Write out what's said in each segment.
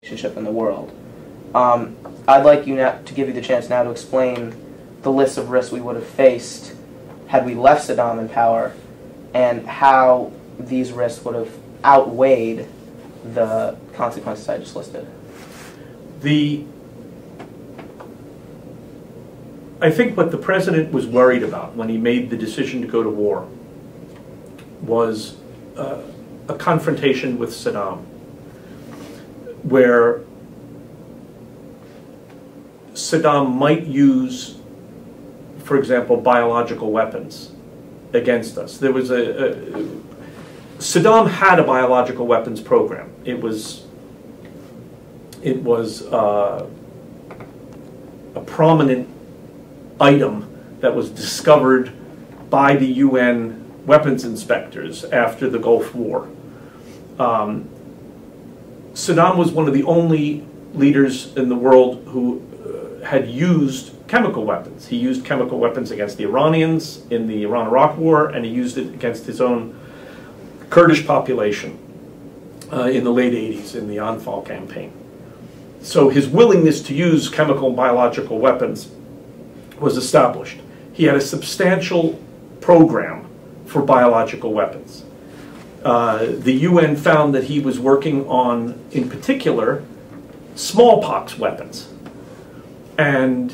relationship in the world. I'd like you now to give you the chance now to explain the list of risks we would have faced had we left Saddam in power, and how these risks would have outweighed the consequences I just listed. I think what the president was worried about when he made the decision to go to war was a confrontation with Saddam, where Saddam might use, for example, biological weapons against us. There was Saddam had a biological weapons program. It was a prominent item that was discovered by the UN weapons inspectors after the Gulf War. Saddam was one of the only leaders in the world who had used chemical weapons. He used chemical weapons against the Iranians in the Iran-Iraq War, and he used it against his own Kurdish population in the late 80s in the Anfal campaign. So his willingness to use chemical and biological weapons was established. He had a substantial program for biological weapons. The UN found that he was working on, in particular, smallpox weapons. And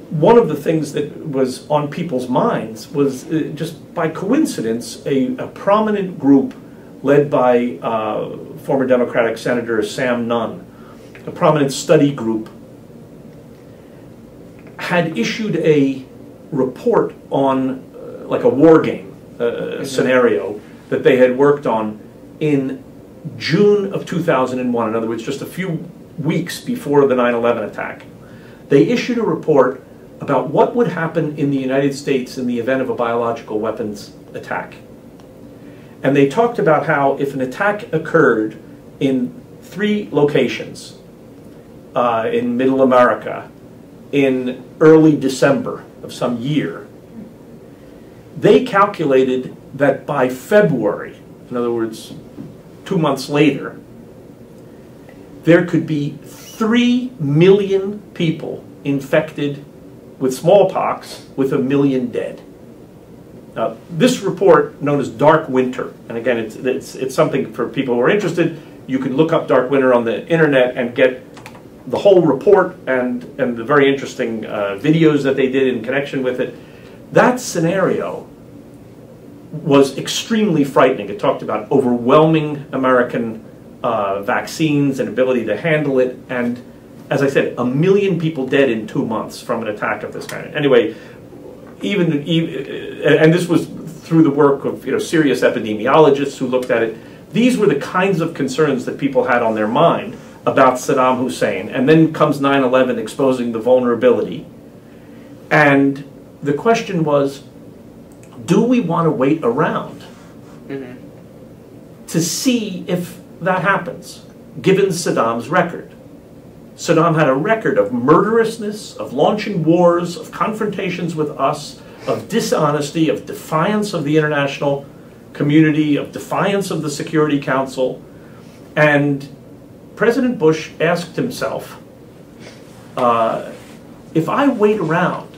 one of the things that was on people's minds was, just by coincidence, a prominent group led by former Democratic Senator Sam Nunn, a prominent study group, had issued a report on like a war game scenario that they had worked on in June of 2001, in other words, just a few weeks before the 9/11 attack. They issued a report about what would happen in the United States in the event of a biological weapons attack. And they talked about how if an attack occurred in 3 locations in Middle America in early December of some year, they calculated that by February, in other words, 2 months later, there could be 3 million people infected with smallpox, with 1 million dead. Now, this report, known as Dark Winter, and again, it's something for people who are interested. You can look up Dark Winter on the internet and get the whole report and the very interesting videos that they did in connection with it. That scenario was extremely frightening. It talked about overwhelming American vaccines and ability to handle it, and as I said, 1 million people dead in 2 months from an attack of this kind. Anyway, and this was through the work of serious epidemiologists who looked at it. These were the kinds of concerns that people had on their mind about Saddam Hussein. And then comes 9/11 exposing the vulnerability. And the question was, do we want to wait around to see if that happens, given Saddam's record? Saddam had a record of murderousness, of launching wars, of confrontations with us, of dishonesty, of defiance of the international community, of defiance of the Security Council. And President Bush asked himself, if I wait around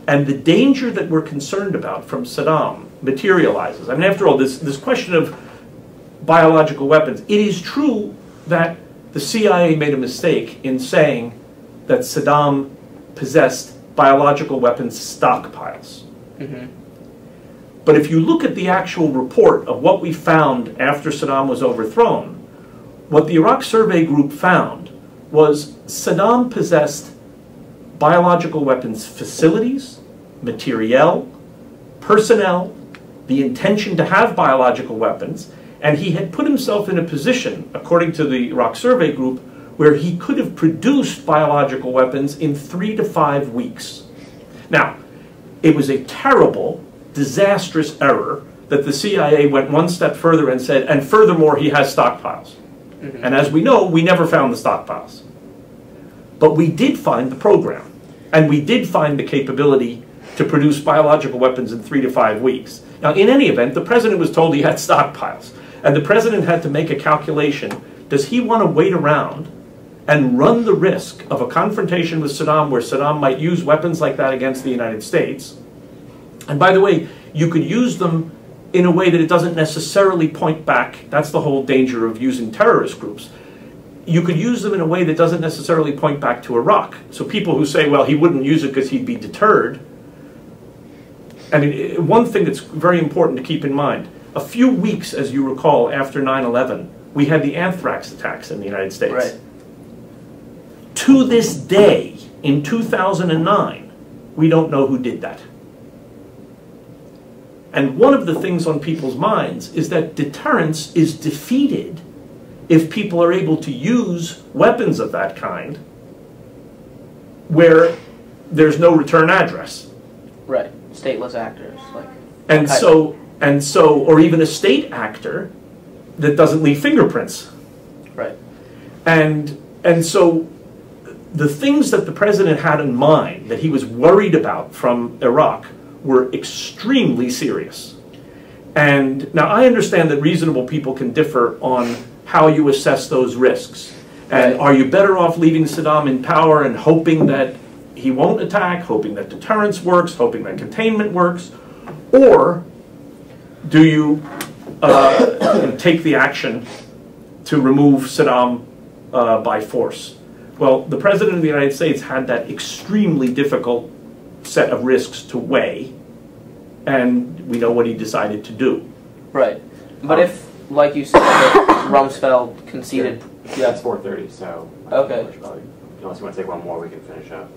and the danger that we're concerned about from Saddam materializes, I mean, after all, this question of biological weapons, it is true that the CIA made a mistake in saying that Saddam possessed biological weapons stockpiles. But if you look at the actual report of what we found after Saddam was overthrown, what the Iraq Survey Group found was Saddam possessed biological weapons facilities, materiel, personnel, the intention to have biological weapons, and he had put himself in a position, according to the Iraq Survey Group, where he could have produced biological weapons in 3 to 5 weeks. Now, it was a terrible, disastrous error that the CIA went one step further and said, and furthermore, he has stockpiles. And as we know, we never found the stockpiles. But we did find the program, and we did find the capability to produce biological weapons in 3 to 5 weeks. Now, in any event, the president was told he had stockpiles. And the president had to make a calculation does he want to wait around and run the risk of a confrontation with Saddam where Saddam might use weapons like that against the United States? And by the way, you could use them in a way that it doesn't necessarily point back. That's the whole danger of using terrorist groups. You could use them in a way that doesn't necessarily point back to Iraq. So people who say, well, he wouldn't use it because he'd be deterred. I mean, one thing that's very important to keep in mind, a few weeks, as you recall, after 9/11, we had the anthrax attacks in the United States. Right. To this day, in 2009, we don't know who did that. And one of the things on people's minds is that deterrence is defeated if people are able to use weapons of that kind where there's no return address. Right. Stateless actors. Like. And so, or even a state actor that doesn't leave fingerprints. Right. And so the things that the president had in mind that he was worried about from Iraq were extremely serious. And now I understand that reasonable people can differ on how you assess those risks. And are you better off leaving Saddam in power and hoping that he won't attack, hoping that deterrence works, hoping that containment works, or do you take the action to remove Saddam by force? Well, the President of the United States had that extremely difficult set of risks to weigh, and we know what he decided to do. Right. But if, like you said, that Rumsfeld conceded... Yeah, it's 4:30, so... Okay. Unless you want to take one more, we can finish up.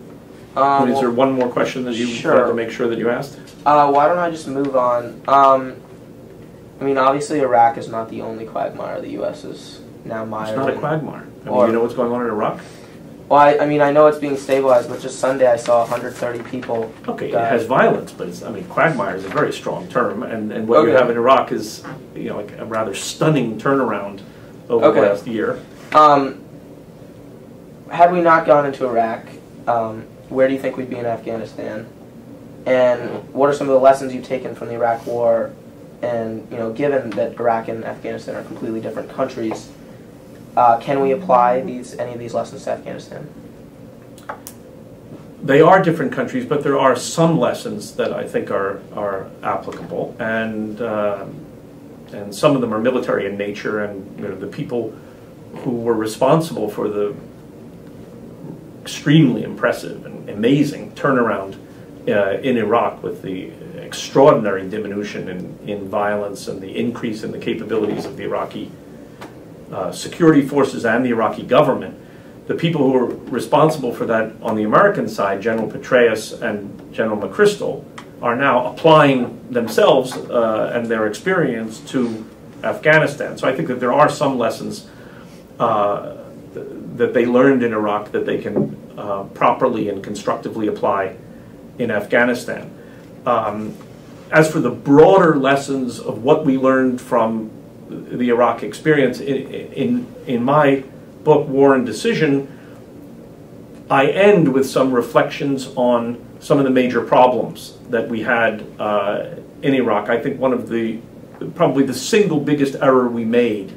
Is there one more question that you wanted to make sure that you asked? Why don't I just move on? I mean, obviously Iraq is not the only quagmire the U.S. is now mired in. It's not a quagmire. I mean, you know what's going on in Iraq? Well, I mean, I know it's being stabilized, but just Sunday I saw 130 people. Okay, it has violence, but it's, I mean, quagmire is a very strong term, and what you have in Iraq is, you know, like a rather stunning turnaround over the last year. Had we not gone into Iraq, where do you think we'd be in Afghanistan? And what are some of the lessons you've taken from the Iraq War? And, you know, given that Iraq and Afghanistan are completely different countries, can we apply any of these lessons to Afghanistan? They are different countries, but there are some lessons that I think are applicable, and some of them are military in nature, and you know, the people who were responsible for the extremely impressive and amazing turnaround in Iraq with the extraordinary diminution in violence and the increase in the capabilities of the Iraqi security forces and the Iraqi government. The people who were responsible for that on the American side, General Petraeus and General McChrystal, are now applying themselves and their experience to Afghanistan. So I think that there are some lessons that they learned in Iraq that they can properly and constructively apply in Afghanistan. As for the broader lessons of what we learned from the Iraq experience, in my book, War and Decision, I end with some reflections on some of the major problems that we had in Iraq. I think one of probably the single biggest error we made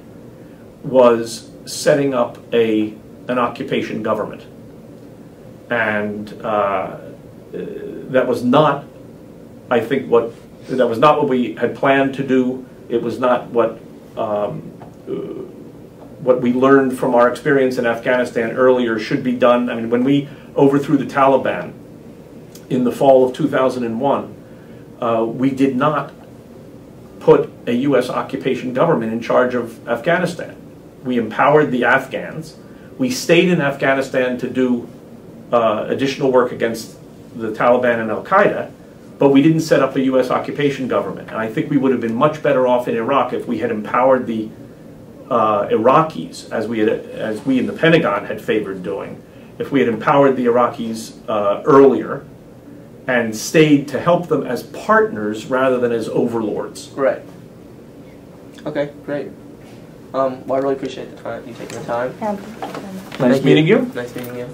was setting up an occupation government. And that was not, I think, what we had planned to do. It was not what we learned from our experience in Afghanistan earlier should be done. I mean, when we overthrew the Taliban in the fall of 2001, we did not put a U.S. occupation government in charge of Afghanistan. We empowered the Afghans. We stayed in Afghanistan to do additional work against the Taliban and Al-Qaeda, but we didn't set up a U.S. occupation government. And I think we would have been much better off in Iraq if we had empowered the Iraqis, as we in the Pentagon had favored doing, if we had empowered the Iraqis earlier and stayed to help them as partners rather than as overlords. Right. Okay, great. Well, I really appreciate the time, you taking the time. Nice meeting you. Nice meeting you.